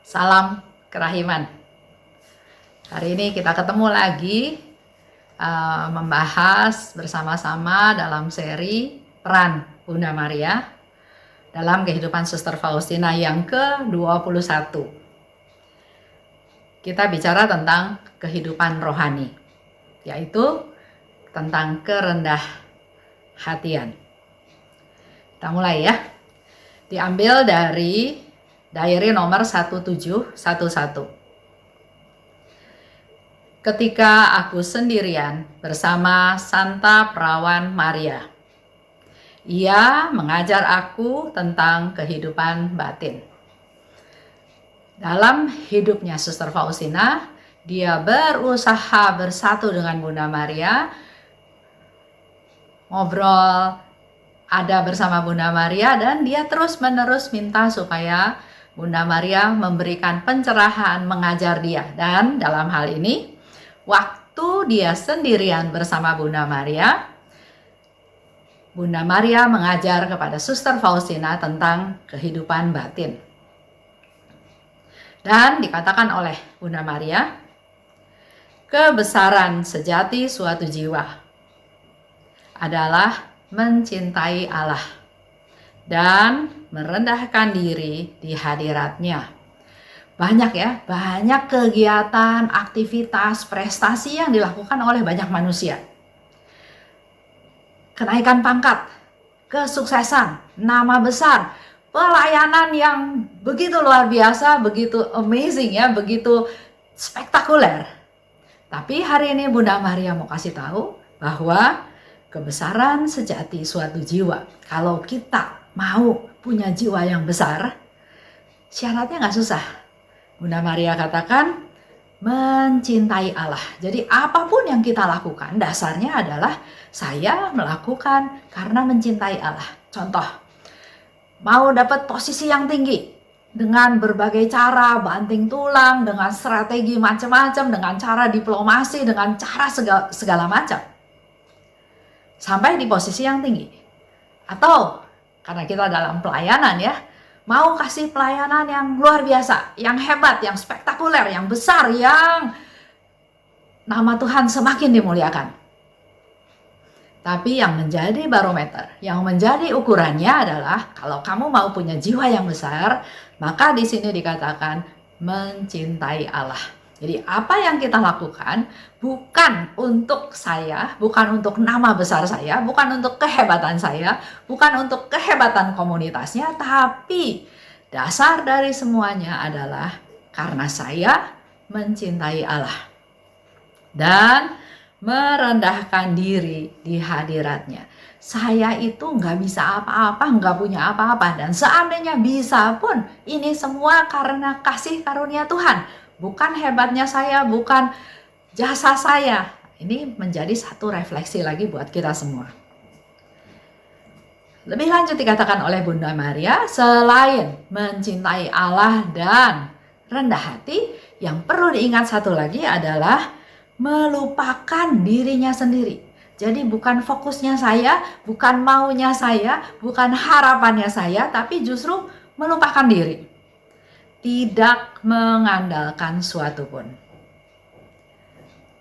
Salam kerahiman. Hari ini kita ketemu lagi membahas bersama-sama dalam seri peran Bunda Maria dalam kehidupan Suster Faustina yang ke-21. Kita bicara tentang kehidupan rohani, yaitu tentang kerendah hatian. Kita mulai ya. Diambil dari diary nomor 1711. Ketika aku sendirian bersama Santa Perawan Maria, ia mengajar aku tentang kehidupan batin. Dalam hidupnya Suster Faustina, dia berusaha bersatu dengan Bunda Maria, ngobrol, ada bersama Bunda Maria, dan dia terus-menerus minta supaya Bunda Maria memberikan pencerahan, mengajar dia. Dan dalam hal ini, waktu dia sendirian bersama Bunda Maria mengajar kepada Suster Faustina tentang kehidupan batin. Dan dikatakan oleh Bunda Maria, kebesaran sejati suatu jiwa adalah mencintai Allah dan merendahkan diri di hadiratnya. Banyak kegiatan, aktivitas, prestasi yang dilakukan oleh banyak manusia. Kenaikan pangkat, kesuksesan, nama besar, pelayanan yang begitu luar biasa, begitu amazing begitu spektakuler. Tapi hari ini Bunda Maria mau kasih tahu bahwa kebesaran sejati suatu jiwa, kalau kita mau punya jiwa yang besar, syaratnya nggak susah. Bunda Maria katakan mencintai Allah. Jadi apapun yang kita lakukan, dasarnya adalah saya melakukan karena mencintai Allah. Contoh, mau dapat posisi yang tinggi dengan berbagai cara, banting tulang, dengan strategi macam-macam, dengan cara diplomasi, dengan cara segala macam, sampai di posisi yang tinggi. Atau karena kita dalam pelayanan mau kasih pelayanan yang luar biasa, yang hebat, yang spektakuler, yang besar, yang nama Tuhan semakin dimuliakan. Tapi yang menjadi barometer, yang menjadi ukurannya adalah kalau kamu mau punya jiwa yang besar, maka di sini dikatakan mencintai Allah. Jadi apa yang kita lakukan bukan untuk saya, bukan untuk nama besar saya, bukan untuk kehebatan saya, bukan untuk kehebatan komunitasnya, tapi dasar dari semuanya adalah karena saya mencintai Allah dan merendahkan diri di hadiratnya. Saya itu nggak bisa apa-apa, nggak punya apa-apa, dan seandainya bisa pun ini semua karena kasih karunia Tuhan. Bukan hebatnya saya, bukan jasa saya. Ini menjadi satu refleksi lagi buat kita semua. Lebih lanjut dikatakan oleh Bunda Maria, selain mencintai Allah dan rendah hati, yang perlu diingat satu lagi adalah melupakan dirinya sendiri. Jadi bukan fokusnya saya, bukan maunya saya, bukan harapannya saya, tapi justru melupakan diri. Tidak mengandalkan suatu pun.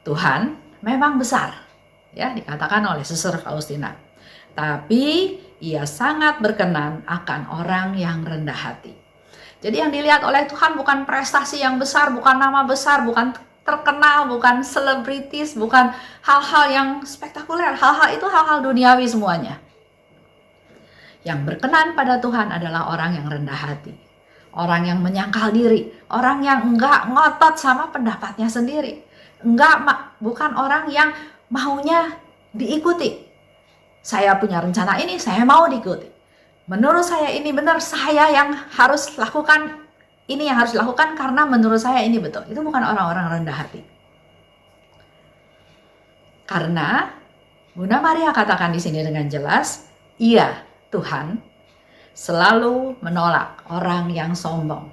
Tuhan memang besar, dikatakan oleh Suster Faustina. Tapi ia sangat berkenan akan orang yang rendah hati. Jadi yang dilihat oleh Tuhan bukan prestasi yang besar, bukan nama besar, bukan terkenal, bukan selebritis, bukan hal-hal yang spektakuler. Hal-hal itu hal-hal duniawi semuanya. Yang berkenan pada Tuhan adalah orang yang rendah hati. Orang yang menyangkal diri, orang yang enggak ngotot sama pendapatnya sendiri, bukan orang yang maunya diikuti. Saya punya rencana ini, saya mau diikuti. Menurut saya ini benar, saya yang harus lakukan, ini yang harus dilakukan karena menurut saya ini betul. Itu bukan orang-orang rendah hati. Karena Bunda Maria katakan di sini dengan jelas, iya, Tuhan selalu menolak orang yang sombong.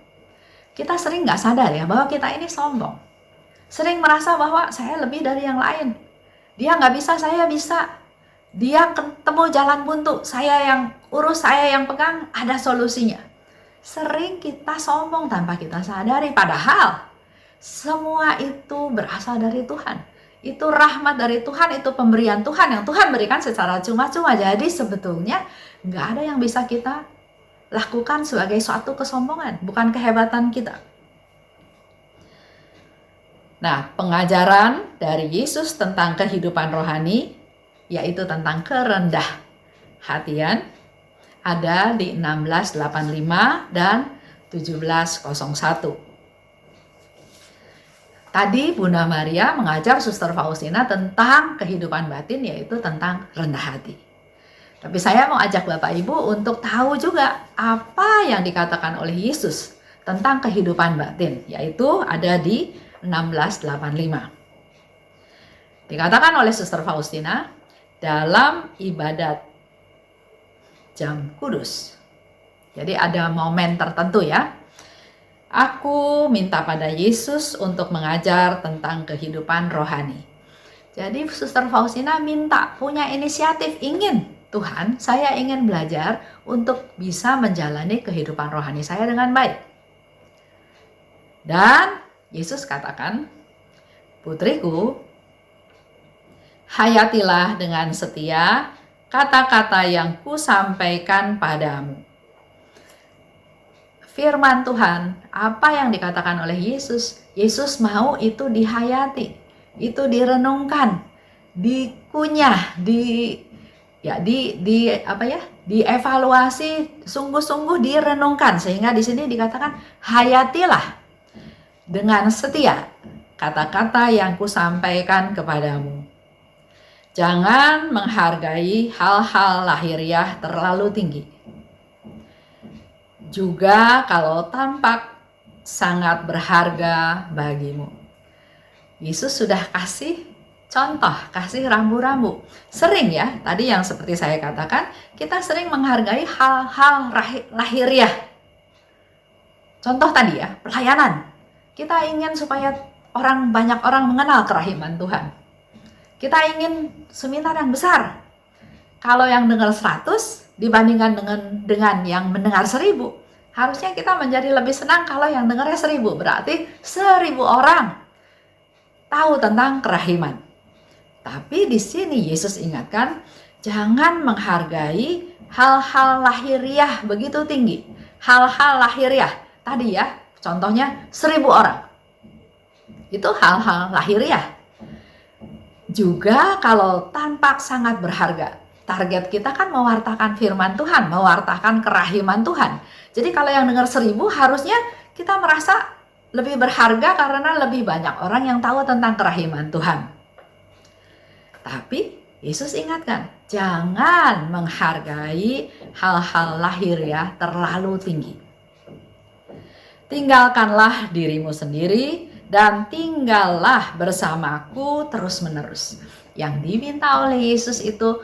Kita sering nggak sadar bahwa kita ini sombong. Sering merasa bahwa saya lebih dari yang lain. Dia nggak bisa, saya bisa. Dia ketemu jalan buntu, saya yang urus, saya yang pegang, ada solusinya. Sering kita sombong tanpa kita sadari, padahal semua itu berasal dari Tuhan. Itu rahmat dari Tuhan, itu pemberian Tuhan yang Tuhan berikan secara cuma-cuma. Jadi sebetulnya nggak ada yang bisa kita lakukan sebagai suatu kesombongan, bukan kehebatan kita. Nah, pengajaran dari Yesus tentang kehidupan rohani, yaitu tentang kerendah hatian, ada di 1685 dan 1701. Tadi Bunda Maria mengajar Suster Faustina tentang kehidupan batin, yaitu tentang rendah hati. Tapi saya mau ajak Bapak Ibu untuk tahu juga apa yang dikatakan oleh Yesus tentang kehidupan batin, yaitu ada di 1685. Dikatakan oleh Suster Faustina dalam ibadat jam kudus. Jadi ada momen tertentu ya. Aku minta pada Yesus untuk mengajar tentang kehidupan rohani. Jadi Suster Faustina minta, punya inisiatif, ingin, Tuhan, saya ingin belajar untuk bisa menjalani kehidupan rohani saya dengan baik. Dan Yesus katakan, putriku, hayatilah dengan setia kata-kata yang kusampaikan padamu. Firman Tuhan, apa yang dikatakan oleh Yesus, Yesus mau itu dihayati, itu direnungkan, dikunyah, dievaluasi, sungguh-sungguh direnungkan, sehingga di sini dikatakan hayatilah dengan setia kata-kata yang kusampaikan kepadamu. Jangan menghargai hal-hal lahiriah terlalu tinggi. Juga kalau tampak sangat berharga bagimu. Yesus sudah kasih contoh, kasih rambu-rambu. Sering ya, tadi yang seperti saya katakan, kita sering menghargai hal-hal lahiriah. Contoh tadi ya, pelayanan. Kita ingin supaya banyak orang mengenal kerahiman Tuhan. Kita ingin seminar yang besar. Kalau yang dengar 100 dibandingkan dengan yang mendengar 1000, harusnya kita menjadi lebih senang kalau yang dengarnya 1000. Berarti 1000 orang tahu tentang kerahiman. Tapi di sini Yesus ingatkan, jangan menghargai hal-hal lahiriah begitu tinggi. Hal-hal lahiriah tadi ya, contohnya 1000 orang. Itu hal-hal lahiriah. Juga kalau tampak sangat berharga. Target kita kan mewartakan firman Tuhan, mewartakan kerahiman Tuhan. Jadi kalau yang dengar 1000, harusnya kita merasa lebih berharga karena lebih banyak orang yang tahu tentang kerahiman Tuhan. Tapi Yesus ingatkan, jangan menghargai hal-hal lahiriah terlalu tinggi. Tinggalkanlah dirimu sendiri dan tinggallah bersamaku terus-menerus. Yang diminta oleh Yesus itu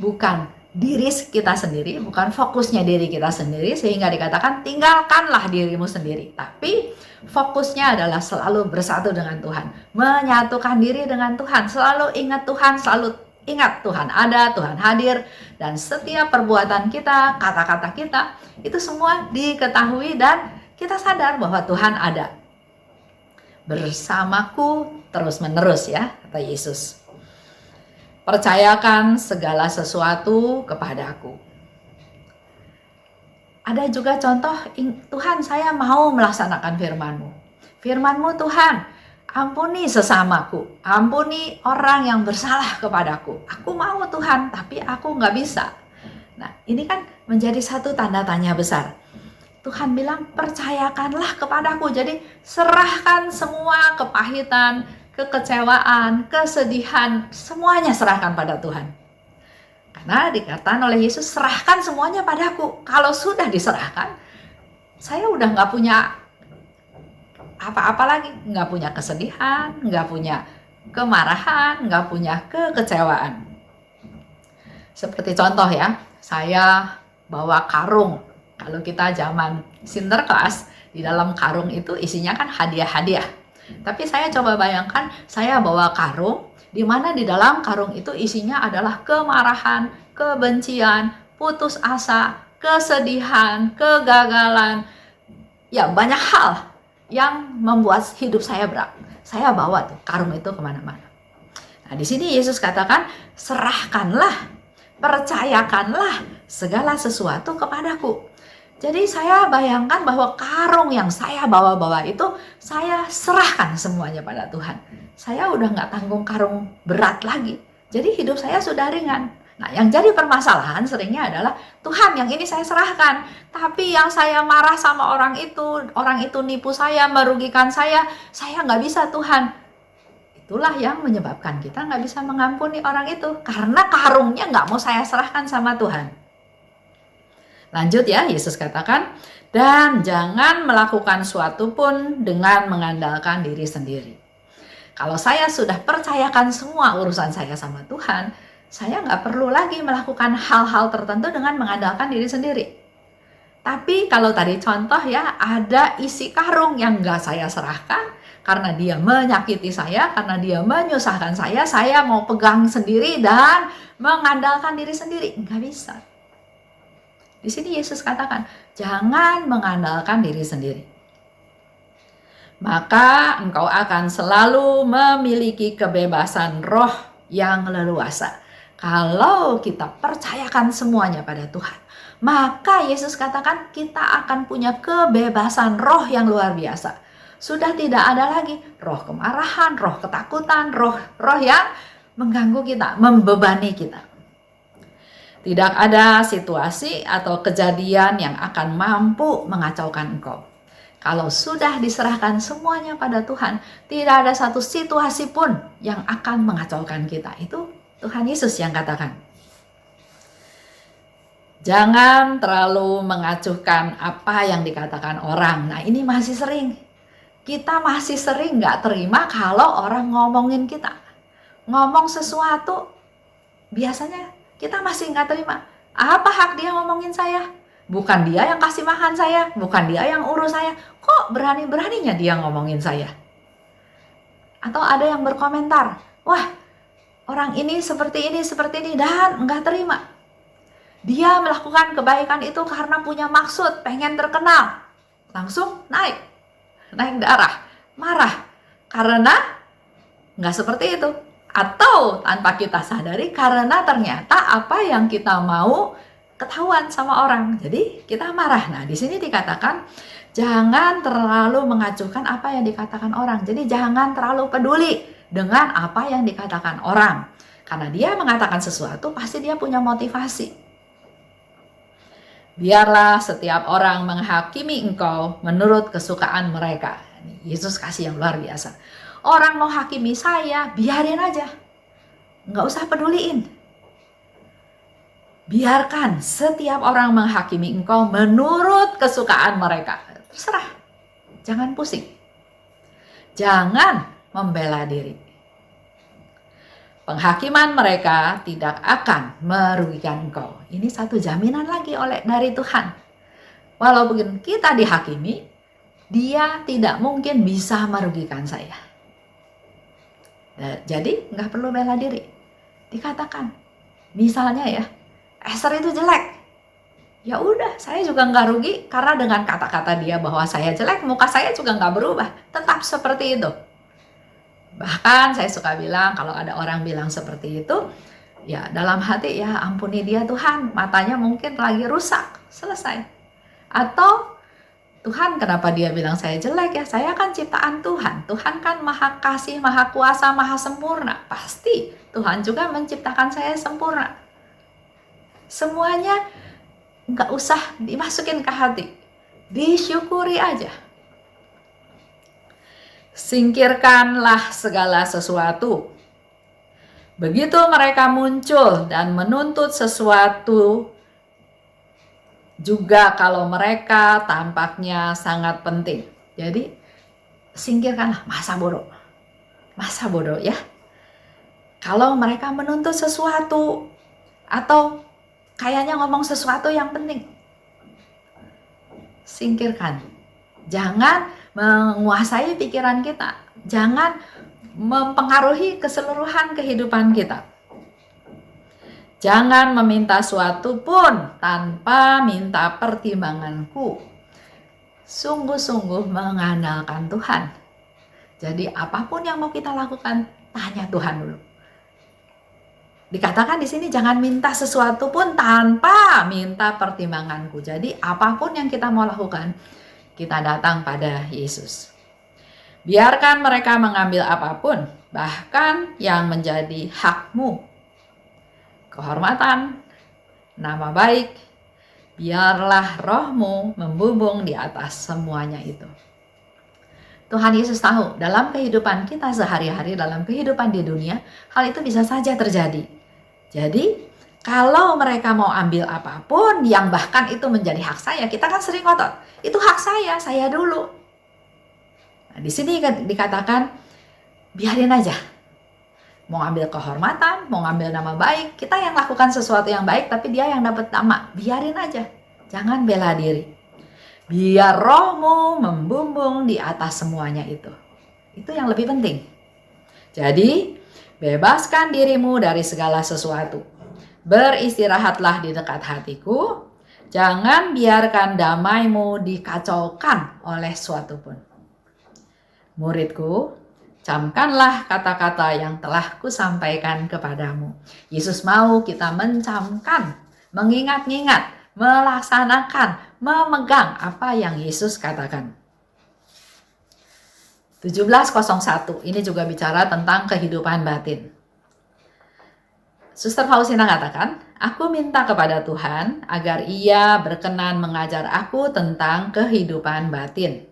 bukan diri kita sendiri, bukan fokusnya diri kita sendiri, sehingga dikatakan tinggalkanlah dirimu sendiri. Tapi fokusnya adalah selalu bersatu dengan Tuhan, menyatukan diri dengan Tuhan, selalu ingat Tuhan, selalu ingat Tuhan ada, Tuhan hadir, dan setiap perbuatan kita, kata-kata kita, itu semua diketahui dan kita sadar bahwa Tuhan ada. Bersamaku terus-menerus ya, kata Yesus. Percayakan segala sesuatu kepadaku. Ada juga contoh, Tuhan saya mau melaksanakan firman-Mu. Firman-Mu Tuhan, ampuni sesamaku, ampuni orang yang bersalah kepadaku. Aku mau Tuhan, tapi aku nggak bisa. Nah, ini kan menjadi satu tanda tanya besar. Tuhan bilang, percayakanlah kepadaku. Jadi serahkan semua kepahitan, kekecewaan, kesedihan, semuanya serahkan pada Tuhan. Karena dikatakan oleh Yesus, serahkan semuanya padaku. Kalau sudah diserahkan, saya udah nggak punya apa-apa lagi. Nggak punya kesedihan, nggak punya kemarahan, nggak punya kekecewaan. Seperti contoh ya, saya bawa karung. Kalau kita zaman Sinterklas, di dalam karung itu isinya kan hadiah-hadiah. Tapi saya coba bayangkan, saya bawa karung, di mana di dalam karung itu isinya adalah kemarahan, kebencian, putus asa, kesedihan, kegagalan, Ya, banyak hal yang membuat hidup saya berat. Saya bawa tuh karung itu kemana-mana. Nah, di sini Yesus katakan, serahkanlah, percayakanlah segala sesuatu kepadaku. Jadi saya bayangkan bahwa karung yang saya bawa-bawa itu, saya serahkan semuanya pada Tuhan. Saya udah nggak tanggung karung berat lagi. Jadi hidup saya sudah ringan. Nah, yang jadi permasalahan seringnya adalah, Tuhan, yang ini saya serahkan, tapi yang saya marah sama orang itu nipu saya, merugikan saya nggak bisa, Tuhan. Itulah yang menyebabkan kita nggak bisa mengampuni orang itu, karena karungnya nggak mau saya serahkan sama Tuhan. Lanjut ya, Yesus katakan, dan jangan melakukan suatu pun dengan mengandalkan diri sendiri. Kalau saya sudah percayakan semua urusan saya sama Tuhan, saya nggak perlu lagi melakukan hal-hal tertentu dengan mengandalkan diri sendiri. Tapi kalau tadi contoh ya, ada isi karung yang nggak saya serahkan, karena dia menyakiti saya, karena dia menyusahkan saya mau pegang sendiri dan mengandalkan diri sendiri. Nggak bisa. Di sini Yesus katakan, jangan mengandalkan diri sendiri. Maka engkau akan selalu memiliki kebebasan roh yang leluasa. Kalau kita percayakan semuanya pada Tuhan, maka Yesus katakan kita akan punya kebebasan roh yang luar biasa. Sudah tidak ada lagi roh kemarahan, roh ketakutan, roh yang mengganggu kita, membebani kita. Tidak ada situasi atau kejadian yang akan mampu mengacaukan engkau. Kalau sudah diserahkan semuanya pada Tuhan, tidak ada satu situasi pun yang akan mengacaukan kita. Itu Tuhan Yesus yang katakan. Jangan terlalu mengacuhkan apa yang dikatakan orang. Nah, ini masih sering. Kita masih sering nggak terima kalau orang ngomongin kita. Ngomong sesuatu, biasanya kita masih nggak terima. Apa hak dia ngomongin saya? Bukan dia yang kasih makan saya, bukan dia yang urus saya. Kok berani-beraninya dia ngomongin saya? Atau ada yang berkomentar, wah, orang ini seperti ini, dan nggak terima. Dia melakukan kebaikan itu karena punya maksud, pengen terkenal. Langsung naik darah, marah. Karena nggak seperti itu. Atau tanpa kita sadari, karena ternyata apa yang kita mau ketahuan sama orang, jadi kita marah. Nah, di sini dikatakan jangan terlalu mengacuhkan apa yang dikatakan orang. Jadi jangan terlalu peduli dengan apa yang dikatakan orang, karena dia mengatakan sesuatu pasti dia punya motivasi. Biarlah setiap orang menghakimi engkau menurut kesukaan mereka. Yesus kasih yang luar biasa. Orang mau hakimi saya, biarin aja. Nggak usah peduliin. Biarkan setiap orang menghakimi engkau menurut kesukaan mereka. Terserah. Jangan pusing. Jangan membela diri. Penghakiman mereka tidak akan merugikan engkau. Ini satu jaminan lagi dari Tuhan. Walaupun kita dihakimi, dia tidak mungkin bisa merugikan saya. Jadi nggak perlu bela diri. Dikatakan, misalnya ya, Esther itu jelek. Ya udah, saya juga nggak rugi karena dengan kata-kata dia bahwa saya jelek, muka saya juga nggak berubah, tetap seperti itu. Bahkan saya suka bilang, kalau ada orang bilang seperti itu, ya dalam hati, ya ampuni dia Tuhan, matanya mungkin lagi rusak, selesai. Atau Tuhan, kenapa dia bilang saya jelek ya? Saya kan ciptaan Tuhan. Tuhan kan maha kasih, maha kuasa, maha sempurna. Pasti Tuhan juga menciptakan saya sempurna. Semuanya nggak usah dimasukin ke hati. Disyukuri aja. Singkirkanlah segala sesuatu. Begitu mereka muncul dan menuntut sesuatu, juga kalau mereka tampaknya sangat penting. Jadi singkirkanlah masa bodoh ya. Kalau mereka menuntut sesuatu atau kayaknya ngomong sesuatu yang penting, singkirkan. Jangan menguasai pikiran kita. Jangan mempengaruhi keseluruhan kehidupan kita. Jangan meminta suatu pun tanpa minta pertimbanganku. sungguh-sungguh mengandalkan Tuhan. Jadi apapun yang mau kita lakukan, tanya Tuhan dulu. Dikatakan di sini jangan minta sesuatu pun tanpa minta pertimbanganku. Jadi apapun yang kita mau lakukan, kita datang pada Yesus. Biarkan mereka mengambil apapun, bahkan yang menjadi hakmu. Kehormatan, nama baik, biarlah rohmu membumbung di atas semuanya itu. Tuhan Yesus tahu dalam kehidupan kita sehari-hari, dalam kehidupan di dunia, hal itu bisa saja terjadi. Jadi kalau mereka mau ambil apapun yang bahkan itu menjadi hak saya, kita kan sering ngotot, itu hak saya dulu. Nah, di sini dikatakan biarin aja. Mau ambil kehormatan, mau ambil nama baik, kita yang lakukan sesuatu yang baik tapi dia yang dapat nama, biarin aja. Jangan bela diri. Biar rohmu membumbung di atas semuanya itu. Itu yang lebih penting. Jadi bebaskan dirimu dari segala sesuatu. Beristirahatlah di dekat hatiku. Jangan biarkan damaimu dikacaukan oleh suatu pun. Muridku, camkanlah kata-kata yang telah kusampaikan kepadamu. Yesus mau kita mencamkan, mengingat-ingat, melaksanakan, memegang apa yang Yesus katakan. 17:01 ini juga bicara tentang kehidupan batin. Suster Faustina katakan, aku minta kepada Tuhan agar Ia berkenan mengajar aku tentang kehidupan batin.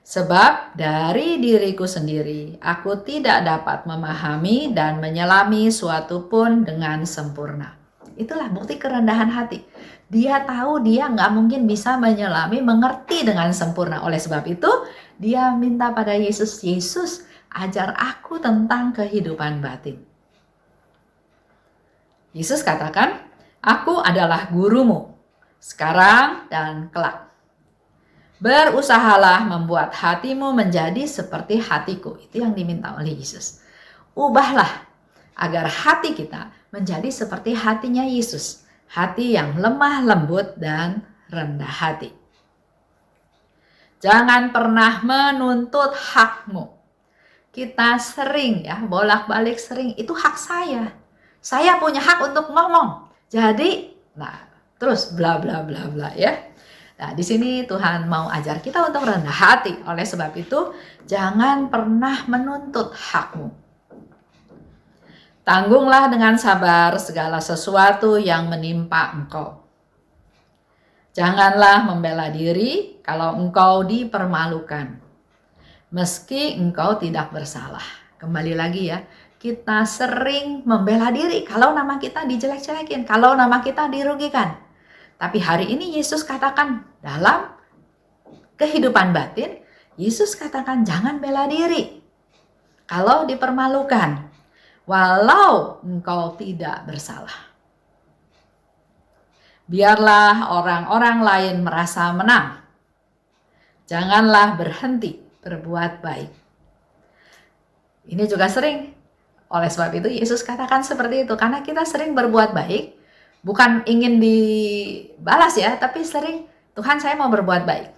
Sebab dari diriku sendiri, aku tidak dapat memahami dan menyelami suatu pun dengan sempurna. Itulah bukti kerendahan hati. Dia tahu dia nggak mungkin bisa menyelami, mengerti dengan sempurna. Oleh sebab itu, dia minta pada Yesus, Yesus ajar aku tentang kehidupan batin. Yesus katakan, aku adalah gurumu, sekarang dan kelak. Berusahalah membuat hatimu menjadi seperti hatiku. Itu yang diminta oleh Yesus. Ubahlah agar hati kita menjadi seperti hatinya Yesus. Hati yang lemah lembut dan rendah hati. Jangan pernah menuntut hakmu. Kita sering bolak-balik sering, itu hak saya. Saya punya hak untuk ngomong. Jadi, terus bla bla bla bla ya. Nah, di sini Tuhan mau ajar kita untuk rendah hati. Oleh sebab itu, jangan pernah menuntut hakmu. Tanggunglah dengan sabar segala sesuatu yang menimpa engkau. Janganlah membela diri kalau engkau dipermalukan, meski engkau tidak bersalah. Kembali lagi ya, kita sering membela diri kalau nama kita dijelek-jelekin, kalau nama kita dirugikan. Tapi hari ini Yesus katakan dalam kehidupan batin, Yesus katakan jangan bela diri kalau dipermalukan, walau engkau tidak bersalah. Biarlah orang-orang lain merasa menang. Janganlah berhenti berbuat baik. Ini juga sering. Oleh sebab itu Yesus katakan seperti itu. Karena kita sering berbuat baik. Bukan ingin dibalas ya. Tapi sering, Tuhan saya mau berbuat baik.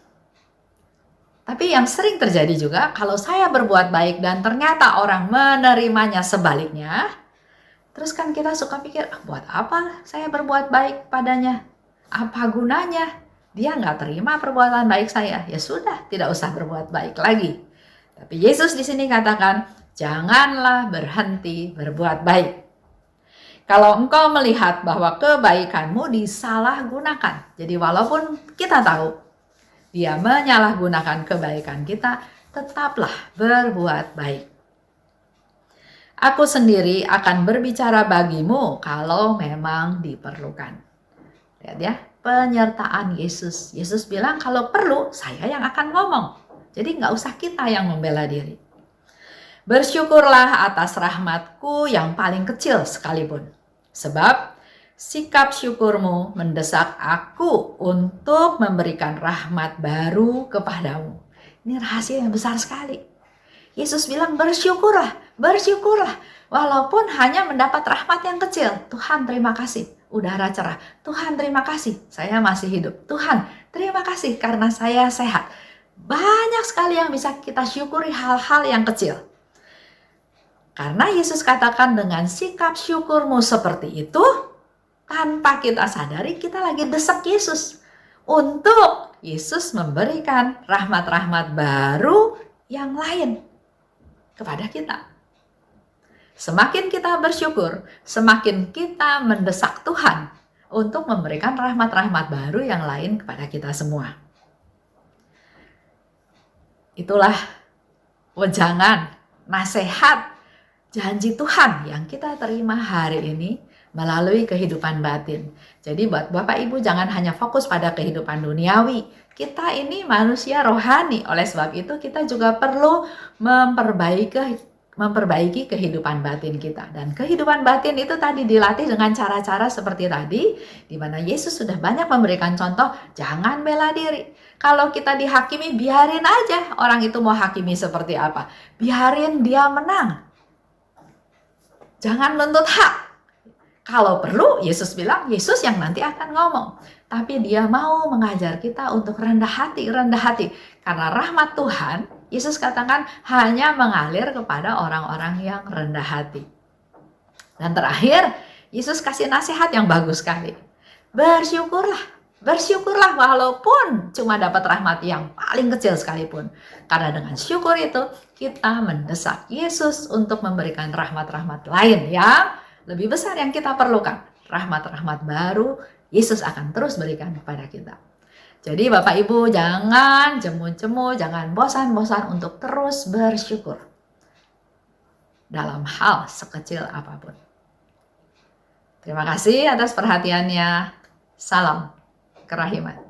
Tapi yang sering terjadi juga, kalau saya berbuat baik dan ternyata orang menerimanya sebaliknya, terus kan kita suka pikir, buat apa saya berbuat baik padanya? Apa gunanya? Dia nggak terima perbuatan baik saya. Ya sudah, tidak usah berbuat baik lagi. Tapi Yesus di sini katakan, janganlah berhenti berbuat baik. Kalau engkau melihat bahwa kebaikanmu disalahgunakan, jadi walaupun kita tahu dia menyalahgunakan kebaikan kita, tetaplah berbuat baik. Aku sendiri akan berbicara bagimu kalau memang diperlukan. Lihat ya, penyertaan Yesus. Yesus bilang kalau perlu saya yang akan ngomong. Jadi nggak usah kita yang membela diri. Bersyukurlah atas rahmatku yang paling kecil sekalipun. Sebab sikap syukurmu mendesak aku untuk memberikan rahmat baru kepadamu. Ini rahasia yang besar sekali. Yesus bilang bersyukurlah, bersyukurlah. Walaupun hanya mendapat rahmat yang kecil. Tuhan terima kasih, udara cerah. Tuhan terima kasih, saya masih hidup. Tuhan Terima kasih karena saya sehat. Banyak sekali yang bisa kita syukuri, hal-hal yang kecil. Karena Yesus katakan dengan sikap syukurmu seperti itu, tanpa kita sadari kita lagi desak Yesus. Untuk Yesus memberikan rahmat-rahmat baru yang lain kepada kita. Semakin kita bersyukur, semakin kita mendesak Tuhan untuk memberikan rahmat-rahmat baru yang lain kepada kita semua. Itulah wejangan, nasihat, janji Tuhan yang kita terima hari ini melalui kehidupan batin. Jadi buat Bapak Ibu jangan hanya fokus pada kehidupan duniawi. Kita ini manusia rohani, oleh sebab itu kita juga perlu memperbaiki kehidupan batin kita. Dan kehidupan batin itu tadi dilatih dengan cara-cara seperti tadi, di mana Yesus sudah banyak memberikan contoh, jangan bela diri. Kalau kita dihakimi, biarin aja orang itu mau hakimi seperti apa. Biarin dia menang. Jangan nuntut hak. Kalau perlu, Yesus bilang, Yesus yang nanti akan ngomong. Tapi dia mau mengajar kita untuk rendah hati. Karena rahmat Tuhan, Yesus katakan hanya mengalir kepada orang-orang yang rendah hati. Dan terakhir, Yesus kasih nasihat yang bagus sekali. Bersyukurlah walaupun cuma dapat rahmat yang paling kecil sekalipun. Karena dengan syukur itu, kita mendesak Yesus untuk memberikan rahmat-rahmat lain yang lebih besar yang kita perlukan. Rahmat-rahmat baru Yesus akan terus berikan kepada kita. Jadi Bapak Ibu jangan jemu-jemu, jangan bosan-bosan untuk terus bersyukur dalam hal sekecil apapun. Terima kasih atas perhatiannya. Salam kerahiman.